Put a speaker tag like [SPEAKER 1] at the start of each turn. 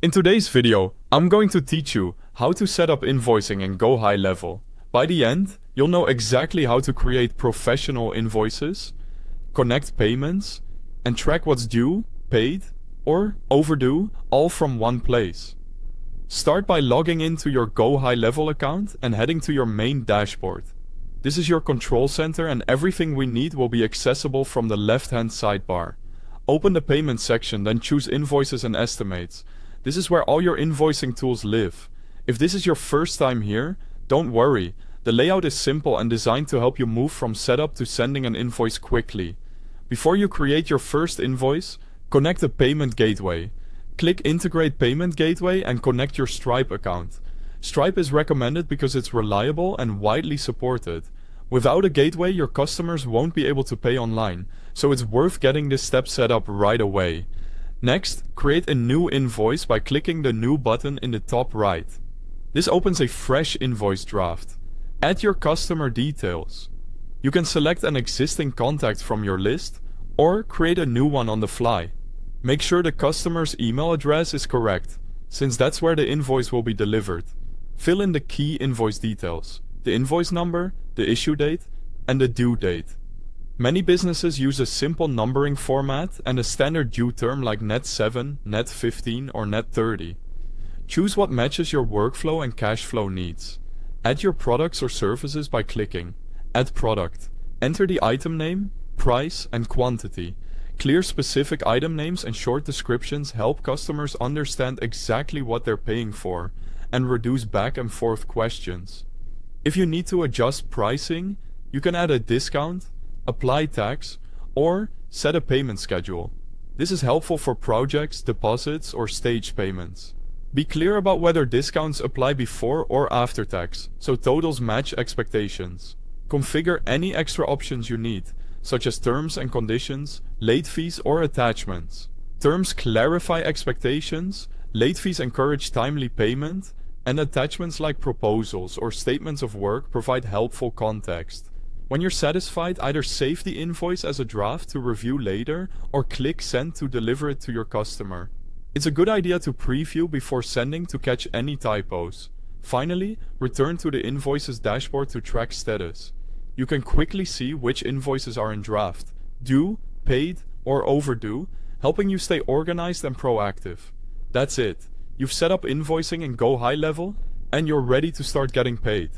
[SPEAKER 1] In today's video, I'm going to teach you how to set up invoicing in GoHighLevel. By the end, you'll know exactly how to create professional invoices, connect payments, and track what's due, paid, or overdue, all from one place. Start by logging into your GoHighLevel account and heading to your main dashboard. This is your control center and everything we need will be accessible from the left-hand sidebar. Open the payment section, then choose Invoices and Estimates. This is where all your invoicing tools live. If this is your first time here, don't worry. The layout is simple and designed to help you move from setup to sending an invoice quickly. Before you create your first invoice, connect a payment gateway. Click Integrate Payment Gateway and connect your Stripe account. Stripe is recommended because it's reliable and widely supported. Without a gateway, your customers won't be able to pay online, so it's worth getting this step set up right away. Next, create a new invoice by clicking the New button in the top right. This opens a fresh invoice draft. Add your customer details. You can select an existing contact from your list or create a new one on the fly. Make sure the customer's email address is correct, since that's where the invoice will be delivered. Fill in the key invoice details, the invoice number, the issue date, and the due date. Many businesses use a simple numbering format and a standard due term like net 7, net 15, or net 30. Choose what matches your workflow and cash flow needs. Add your products or services by clicking Add Product. Enter the item name, price, and quantity. Clear specific item names and short descriptions help customers understand exactly what they're paying for and reduce back and forth questions. If you need to adjust pricing, you can add a discount, apply tax, or set a payment schedule. This is helpful for projects, deposits, or stage payments. Be clear about whether discounts apply before or after tax, so totals match expectations. Configure any extra options you need, such as terms and conditions, late fees, or attachments. Terms clarify expectations, late fees encourage timely payment, and attachments like proposals or statements of work provide helpful context. When you're satisfied, either save the invoice as a draft to review later or click Send to deliver it to your customer. It's a good idea to preview before sending to catch any typos. Finally, return to the Invoices dashboard to track status. You can quickly see which invoices are in draft, due, paid, or overdue, helping you stay organized and proactive. That's it. You've set up invoicing in GoHighLevel, and you're ready to start getting paid.